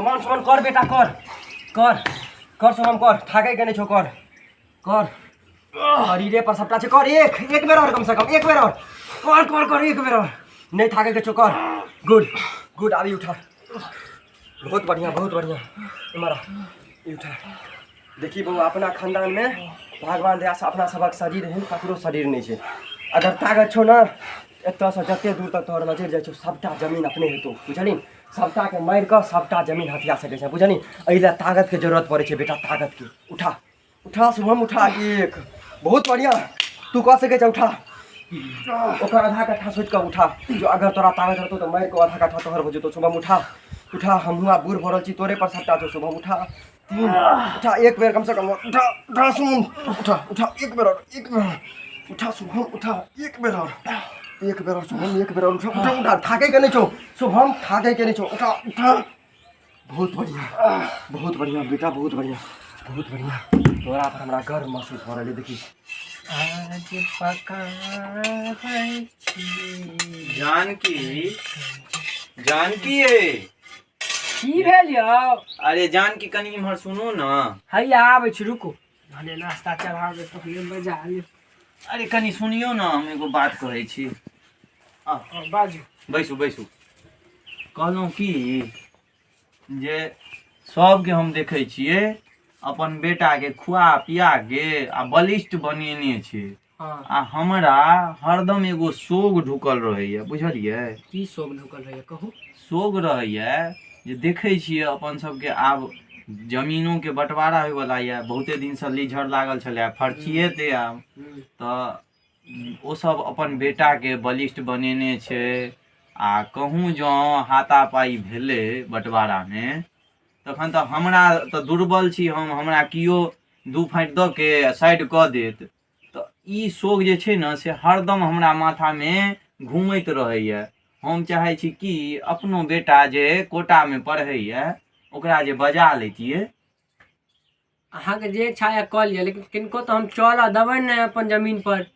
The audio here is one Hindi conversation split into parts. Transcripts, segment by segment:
सोमन सोमन कर बेटा कर कर कर सोमन कर थाके के नहीं छो कर कर शरीरे पर सबटा कर एक बेर और कम से कम एक बेर और कर कर कर एक बेर और नहीं थाके के छो कर गुड गुड अभी उठा बहुत बढ़िया हमारा उठा देखी बहू अपना खानदान में भगवान दया से अपना सबक शरीर है ककरो शरीर नहीं है अगर ताकत छो ना एत से जते दूर तक तोहर नजर जाइ छो सबटा जमीन अपने हेतौ बुझली सबटा के मार के सबटा जमीन हथिया सकै छै बुझली एहिला ताकत के जरूरत पड़े छै बेटा ताकत के उठा उठा शुभम उठा एक बहुत बढ़िया तू कह सकै छै उठा ओकर आधा कट्ठा सोच के उठा जो अगर तोरा ताकत रहतौ तो मार के आधा कट्ठा तोहर हो जेतौ शुभम उठा उठा हम बूढ़ भरल छी तोरे पर सबटा छौ शुभम उठा तीन उठा एक बेर कम से कम उठा उठा सुन उठा उठा एक बेर उठा शुभम उठा एक बेर शुभम एक बेर उठा उठा उठा थाके के नहीं छो शुभम थाके के नहीं छो उठा उठा बहुत बढ़िया बेटा बहुत बढ़िया तोरा पर हमरा गर्व महसूस हो रहले देखी आज पका जानकी जानकी है की भेल यौ अरे जानकी कनी इम्हर सुनो ना हैया आबै छी रुकू भने नाश्ता चढ़ाबे तो ले बजा ले अरे कनी सुनियो ना हम एगो बात कहै छी बाजू बैसू कहलहुँ कि जे सबके हम देखै छियै अपन बेटा के खुआ पिया के आ बलिष्ठ बनेने छै आ हमरा हरदम एगो शोग ढुकल रहैया बुझलियै की शोग ढुकल रहैया कहू शोग रहैया जे देखै छियै अपन सबके आब जमीनों के बंटवारा होय वाला ये बहुते दिन से लीझर लागल छलै फर्चिएते आब तऽ ओ सब अपन बेटा के बलिष्ठ बनेने छै आ कहूँ जँ हाथापाई भेलै बंटवारा में तखन तऽ हमरा तऽ दुर्बल छी हमरा कियो दू फाँटि दऽ के साइड कऽ देत तऽ ई शोग जे छै ने से हरदम हमरा माथा में घूमैत रहैया हम चाहै छी कि अपनो बेटा जे कोटा में पढ़ैया ओकरा जे बजा लैतियै अहाँके जे इच्छा है कऽ लिअ लेकिन किनको तो हम चलऽ देबै ने अपन जमीन पर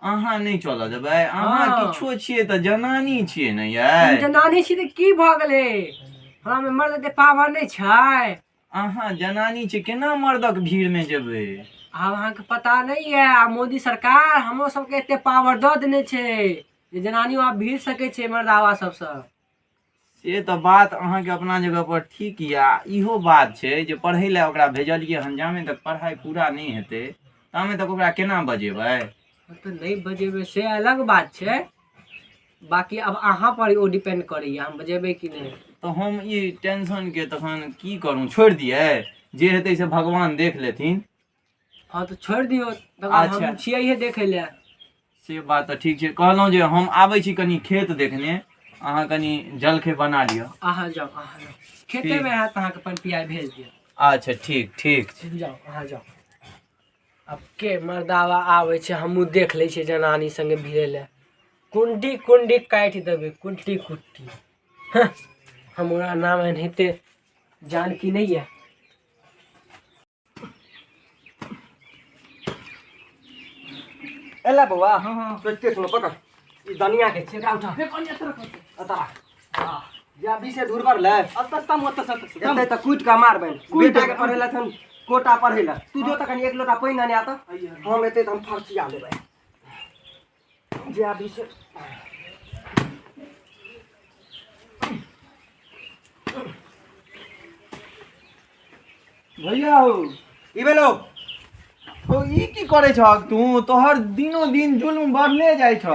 अहाँ नहीं चलऽ देबै अहाँ किछो छियै तऽ जनानी छियै ने यै जनानी छी तऽ की भऽ गेलै हमरा में मर्द के पावर नहीं छै अहाँ जनानी छी केना मर्दक भीड़ में जेबै आब अहाँके पता नहीं है मोदी सरकार हमरो सबके एते पावर दऽ देने छै जे जनानी आब भीड़ सकै छै मर्दावा सबसँ से तऽ बात अहाँके अपना जगह पर ठीक या इहो बात छै जे पढ़ै लए ओकरा भेजलियै हन जामे तक पढ़ाई पूरा नहीं हेतै तामे तक ओकरा केना बजेबै तो नहीं बजेबै से अलग बात छै बाकी अब अहाँ पर ओ डिपेंड करैया हम बजेबै कि नहीं तो हम ई टेंशन के तखन की करूं छोड़ दियै जे हेतै से भगवान देख लेथिन हाँ तो छोड़ दियो अच्छा हम छियै देखे ले से बात तऽ ठीक छै कहलहुँ जे हम आबै छी कनी खेत देखने अहाँ कनी जलखै बना लिअ अहाँ जाओ खेते में है अहाँ के पानी पिया भेज दियो अच्छा ठीक जाओ अहाँ जाओ अब के मर्दावा आवे छै हमहू देख ले छै जनानी संगे भिड़े ले कुंडी काटि देबै कुट्टी हमरा नाम एनाहिते जानकी नहीं है एला बउआ सोचते सुनो पकड़ ई दुनिया के छिका उठा अतरा या बी से दूर पर ले अतस्ता मत एते त कूट का मार बन बेटा के पढ़ेला थन कोटा पढ़ेला तू जो तक एक लोटा पानी नहीं आता हम एते हम फर्चिया लेबै जे बी से भैया हो ई बेलो तो ई की करे छ तू तोहर दिनो दिन जुल्म बढ़ले जाय छ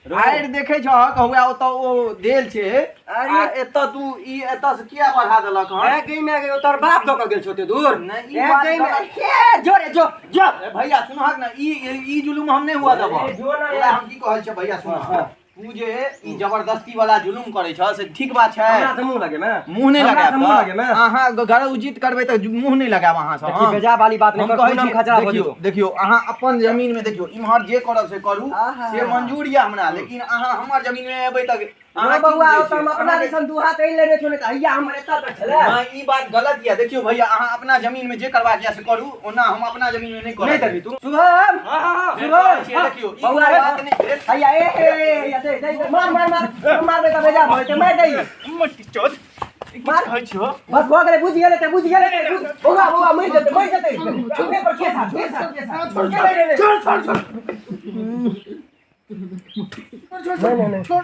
आइर देखे छ कहुआ ओत ओ देल छे अरे एत तू ई एत से किया बढ़ा देलक है कहीं में गयो तोर बाप दो के गेल छोते दूर नहीं ई बात में जो भैया सुन हक ना ई जुल्म हम नहीं हुआ देबो जो ना हम की कहल छ भैया सुन तू जे ई जबरदस्ती वाला जुल्म करे छ से ठीक बात छै हमरा त मुंह लगे में मुंह नहीं लगाब मुंह लगे में अहाँ घर उचित करबै त मुंह नहीं लगाब अहाँ सब देखी बेजा वाली बात नहीं कर पूनम खचरा हो जो देखियो अहाँ अपन जमीन में देखियो इम्हर जे करब से करू से मंजूर या हमरा लेकिन अहाँ हमर जमीन में एबै त अहाँ बउआ हम अपना दिसन दुहा कहि लेने छोने त हैया हमर एता तक छले हां ई बात गलत या देखियो भैया अहाँ अपना जमीन में जे करबा किया से करू ओना हम अपना जमीन में नहीं करब नहीं करबी तू शुभम हां शुभम देखियो ई बात नहीं हैया ए दे मार बेटा बेजा भाई ते मार दई मट्टी चोद मार बस हो गेलै बुझ गेलै बौआ मर जेतै छुपे पर के साथ छोड़ नहीं छोड़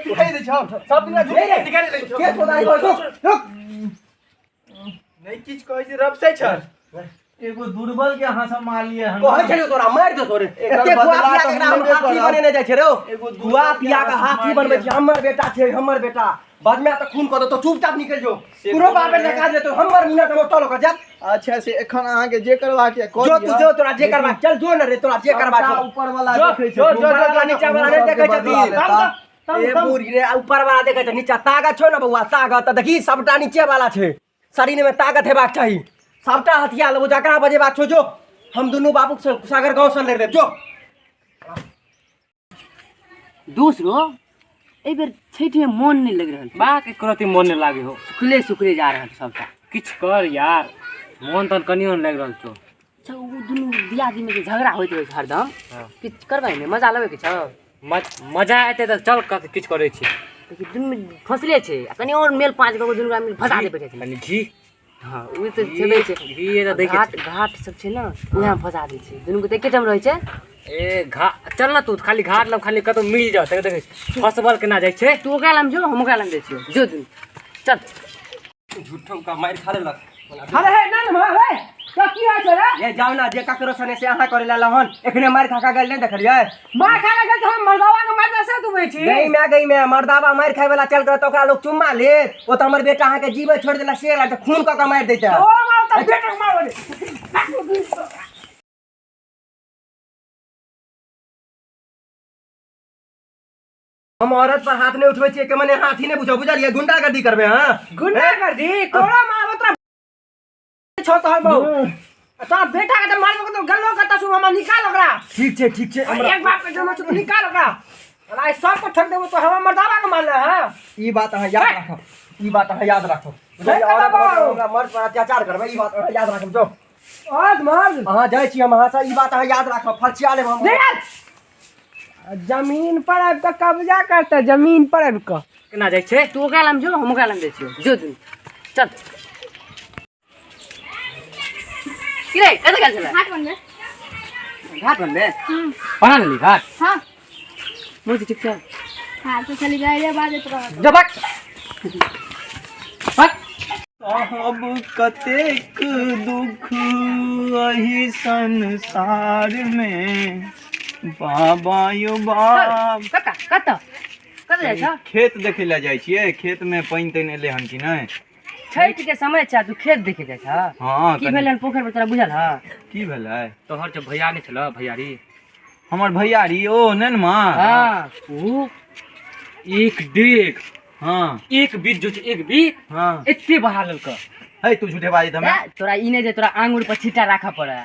दिखाई दे छौ सब दिन निकाल ले के छोदाई रुक नहीं किछ कहै छै रब से छ एगो दुर्बल के हाथ मार लिए हम कहै छै तोरा मार दे तोरे एते बुआ पिया के नाम हाथी बने नै जाय छै रे एगो बुआ पिया के हाथी बनबै छै हमर बेटा बाद में तो खून कर दो तो चुपचाप निकल जो पूरा बाबे लगा दे तो हमर मिनट में टल कर जा अच्छा से एखन अहाँ के जे करवा के जो तू जो तोरा जे करवा चल जो न रे तोरा जे करवा ऊपर वाला देखे छै जो नीचे वाला नहीं देखे छथि ए बूढ़ी रे ऊपर वाला देखे छै नीचे ताकत छौ न बउआ ताकत त देखी सबटा नीचे वाला छै शरीर में ताकत हेबाक चाही सबटा हथियार लेबो जकरा बजेबाक छौ जो हम दुनू बाबू से सागर गांव से ले रे जो दूसरो ए बेर छठ में मन नहीं लग रहल बा के करती मन नहीं लागे हो सुखले जा रहल सबटा किछ कर यार मन तन कनियो नहीं लग रहल छौ अच्छा उ दुनु दियादी में झगड़ा होइत रहे हरदम किछ करबै ने मजा लेबे के छ मजा आते त चल किछ करे छी लेकिन दुनु में फसले छै कनी और मेल 5 गो दुनु मिल फसा दे बैठे छै माने घी हां उ त छबे छै घी त देखे घाट सब छै ना उहा फसा दे छै दुनु के एके टाइम रहे छै ए चल ना तू खाली घाट लब खाली कतो मिल जा त देखे फसबल केना जाय छै तू ओकरा लम जो हम ओकरा लम जाय छियो जो तू चल झूठो का मार खा लेलक अरे हे ना मार हे तो की होय छै रे ये जाओ ना जे ककरो सने से अहाँ करे लहन एखने मार खा गेल नहीं देखलिए मार खा गेल त हम मर्दावा के मार से तू बे छी गई में मर्दावा मार खाए वाला चल कर तो ओकरा लोग चुम्मा ले ओ त हमर बेटा अहाँ के जीवे छोड़ देला शेर आ त खून क के मार देता ओ मार त बेटा मार दे हम औरत पर हाथ नहीं उठबै छियै के मने हाथी नहीं बुझो बुझलिए गुंडागर्दी करबे हां गुंडागर्दी तोरा मारबो त छौ तोहर बहु तो बेटा के मारबो तो गल्लो कता सु हम निकाल ओकरा ठीक छै एक बाप के जमा छ निकाल ओकरा अरे सब को ठक देबो तो हम मर्दावा के मारना है ई बात अहाँ याद राखो हमरा मर्द पर अत्याचार करबै ई बात अहाँ याद राखब जो आज मर्द अहाँ जाय छी हम अहाँ से ई बात अहाँ याद राखब फरचिया लेब हम जमीन पर अब तक कब्जा करता जमीन पर अब का केना जाय छै तू ओकरा लम जो हम ओकरा लम जाय छियो जो तू चल किरे कत गेल छले घाट बनबे बना लेली घाट हां मुझे ठीक छै हां तो चली जाए रे बाजत रह जबक अब कतेक दुख अहि संसार में बाबा यो बाप कत जाय छ खेत देखे ला जाय छियै खेत में पानी तैन एले हन कि नहीं छठ के समय छ तू खेत देखे जाय छ हां की भेलन पोखर में तोरा बुझल ह की भेलै तोहर जो भैया नहीं छल भैयारी हमर भैयारी ओ ननमा हां उ एक डेग हां एक बीत जो एक बीत हां एते बढ़ा ललक है तू झूठे बाजी हमें तोरा ई नहीं जे तोरा आंगुर पर छीटा राखा पड़े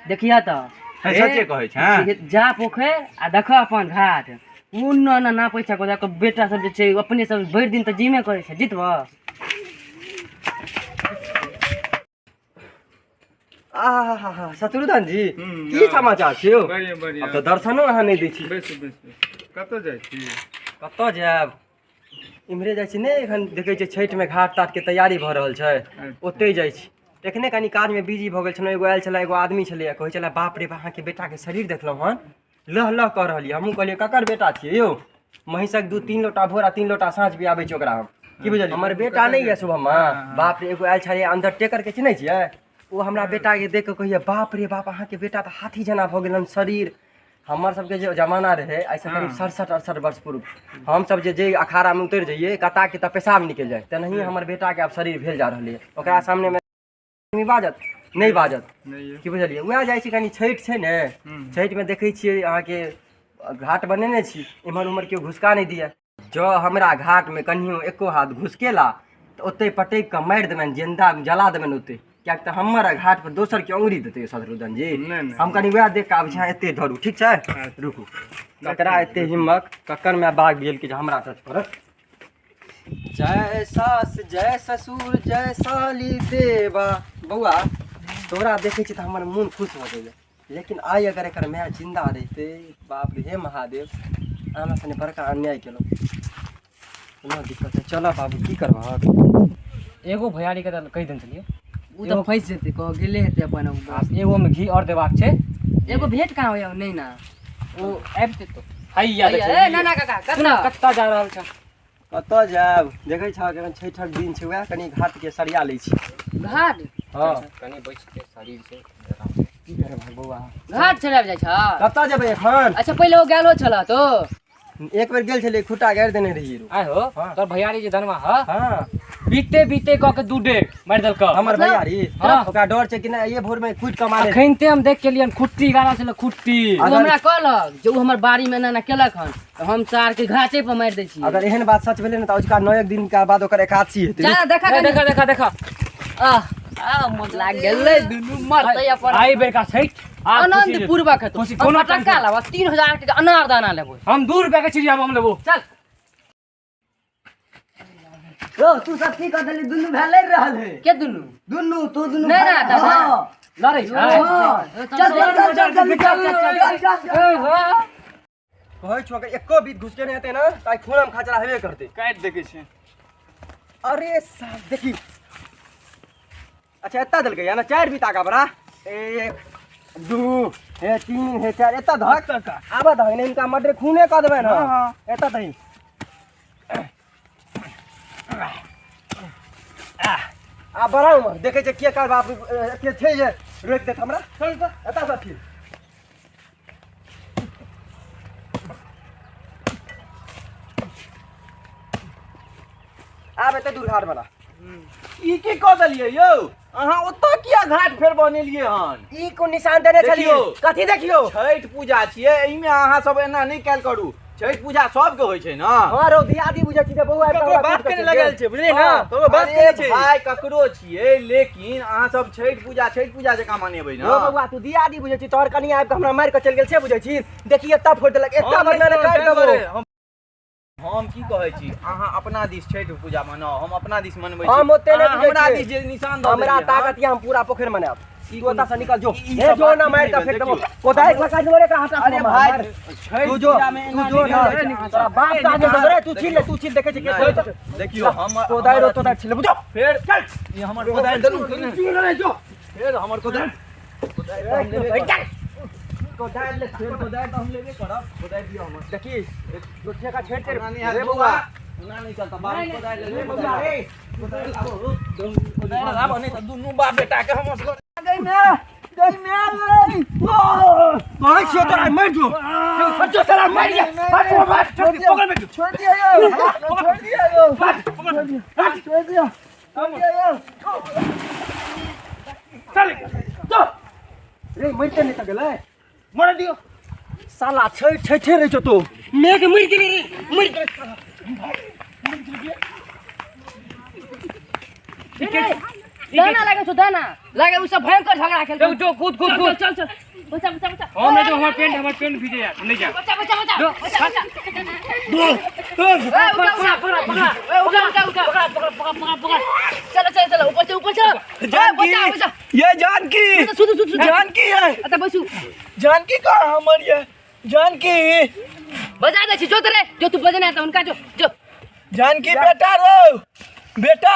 देखिया त सच्चे कहै छ जा पोखर आ देख अपन घाट उन ना पैसा को जाके बेटा सब जे छै अपने सब भरि दिन त जिमे करे छै जितबा आहा शत्रुधन जी की समाचार छै यौ बढ़िया अब तो दर्शनो अहाँ नहीं दै छी कत जाय छी कत जायब इम्हरे जाइ छी ने एखन देखै छै छठ में घाट ताट के तैयारी भ रहल छै ओते जाइ छी एखने कनी काज में बिजी भ गेल छलौ एगो आयल छला एगो आदमी छलै कहै छला बाप रे अहाँ के बेटा के शरीर देखलौ हन लह लह कर रहलिए हमहू कहलिए ककर बेटा छियै यौ महिषक दूध 3 लोटा भोर आ 3 लोटा साँझ भी आबै छै ओकरा हम की बुझलिए हमर बेटा नहीं है शुभम बाप रे एगो आयल छलै अंडरटेकर के चिन्है छियै वो हमरा बेटा के देख के कहिए बाप रे बाप अहाँ के बेटा त हाथी जना भ गेलन शरीर हमर सबके जो जमाना रहे ऐसे करीब 67-68 वर्ष पूर्व हम सब जे अखाड़ा में उतर जाइए कता के त पेशाब निकल जाए तेनाही हमर बेटा के अब शरीर भेल जा रहले ओकरा सामने में बाजत नहीं बाजत की बुझलिए वएह जाइ छी कनी छठ छै ने छठ में देखै छियै अहाँ के घाट बनेने छी इम्हर उम्हर केओ घुसका नहीं दिए जो हमरा घाट में कनियो एको हाथ घुसकेला तो ओते पटक के मारि देबनि जिंदा जला देबनि ओते क्या तो हमर घाट पर दोसर के अंगुरी देते शत्रुधन जी हम कनी वह देख के आबै छी एते धरू ठीक छै रुकू ककरा एते हिम्मत ककर में बाग गेल कि हमरा सच करत जय सास जय ससुर जय साली देवा बउआ तोरा देखे छी त हमर मन खुश हो गेल लेकिन आई अगर एकर मैं जिंदा रहते बाप रे हे महादेव आना सने बड़का अन्याय केलो ना दिक्कत है चला बाबू की करबह एगो भैयारी के कहि देन चलिए उ त फैस जेतै कह गेले हेतै अपन एगो में घी और देबाक छै एगो भेंट कहाँ होय नहीं ना ओ आबिते तो हैया ए ना ना काका सुना कतना कत्ता जा रहल छ कतऽ जायब देखै छह एखन छठक दिन छै वएह कनी घाट के सरिया लै छी घाट हाँ कनी बैठ के शरीर से की करब बौआ घाट चढ़ाब जाइ छ कतऽ जेबै एखन अच्छा पहिले ओ गेलो छला तो एक बेर गेल छलै खुट्टा गाड़ि देने रहियै आय हो हाँ। तोर भैयारी जे धनवा ह हाँ बीते बीते क के 2 डेग मार देलक हमर मतलब? भैयारी हाँ। ओकरा डर छै कि नहीं ये भोर में कुटि कऽ मारे अखनते हम देख के लियन खुट्टी गाड़ा छले खुट्टी उ हमरा कहलक जे उ हमर बाड़ी में ना केलक हन तो हम चार के घाटे पर मार दै छी अगर एहन बात सच भेलै न तऽ उसका 9 दिन के बाद ओकर एकादशी हेतै जा देखा ए, देखा देखा देखा आ मोर लाग गेलै दुनु मरतै अपन आई बेर का छैठ आनंद पूर्वक हेतौ खुशी कोनो हम टका लावा 3000 के अनार दाना लेबो हम 2 रुपया के चिड़िया हम लेबो चल ओ तू सब की कह देली दुनु भाई लड़ रहल है के दुनु दुनु तू दुनु नहीं ना दादा लड़ै छै चल कहै छौ अगर एको बीत घुसके नहीं हेतै न तऽ खून हम खचरा हेबे करतै काटि देखै छै अरे साहब देखी अच्छा एत्ता देलकै या ना 4 बीत आगा बड़ा 1 2 हे 3 हे 4 एत्ता धक आबा धक नहीं इनका मर्डर खूने कह देबै न एत्ता दही आ बड़ा उमर देखे छै के कर बाप के छै जे रोक देत हमरा चल त एत्ता सा फिर आब एते दूर घाट वाला ई की कऽ देलियै यौ अहाँ ओतऽ किया घाट फेर बनेलियै हन ई को निशान देने छलियो देखियौ। कथी देखियो छठि पूजा छियै एहिमे अहाँ सब एना नहि कैल करू छठि पूजा सबके होइ छै ने हां रौ दियादी बुझै छी जे बौआ ककरो बात के लगल छै बुझलियै ने ककरो बात के छै भाई ककरो छियै लेकिन अहाँ सब छठि पूजा जकाँ मानेबै ने रो बौआ तू दियादी बुझै छी तोहर कनी आबि के हमरा मारि के चल गेल से बुझै छी देखिए एत्ता फोड़ देलक एत्ता बरना ने काट देबो हम की कहै छी अहाँ अपना दिस छठि पूजा मनाओ हम अपना दिस मनबै छी हम ओते नहि बुझै हमरा छियै। दिस जे निशान दऽ हमरा देलियै, ताकत या हम पूरा पोखर मनाब ई तू ओता से निकल जो ई हे सब जो बात ना ठीक मार नहीं के फेंक देखियो। देबो कोदाई लगा दे रे का हाथ अरे भाई छठि तू जो पूजा में एना तू जो नहीं ना रहै छै, अहाँ तोरा सब बाप का निकाल- दे रे तू छीन देखे छी के नहीं, कोई देखियो हम कोदाई रो तो छिले बुझो फेर चल ये हमर कोदारि दनु जो फेर हमर कोदारि कोदाई ले फेर कोदारि त हम लेबे करब कोदारि दियो हमर देखी दूसरे का छेड़ रे रे बउआ बौआ ना नहीं चलता बाप कोदारि ले रे ले बौआ रे कोदारि लाबो कोदारि लाबो नहीं त दुनु बाप बेटा के हम असगर कहीं से तोरा मर जो हटो साला मर जा हटो मत छोड़ पकड़ में छोड़ दिया यो छोड़ दिया यो छोड़ दिया चल तो रे मरते नहीं तगले मर दियो साला छे रे जो तो मैं के मर गेली रे मर गेली दाना लागे छ दाना लागे उ सब भयंकर झगड़ा खेल जो कूद कूद कूद चल चल बच्चा बच्चा बच्चा हम नहीं तो हमर पेंट भीजे यार नहीं जा बच्चा बच्चा बच्चा जो पकड़ा पकड़ा पकड़ा उठा उठा उठा पकड़ा पकड़ा पकड़ा पकड़ा चलो चलो चलो ऊपर चल बच्चा बच्चा ये जानकी सुन सुन सुन जानकी है अच्छा बसु जानकी कहाँ हमर ये जानकी बजा दे छी जो तेरे जो तू बजना है तो उनका जो जो जानकी बेटा रो बेटा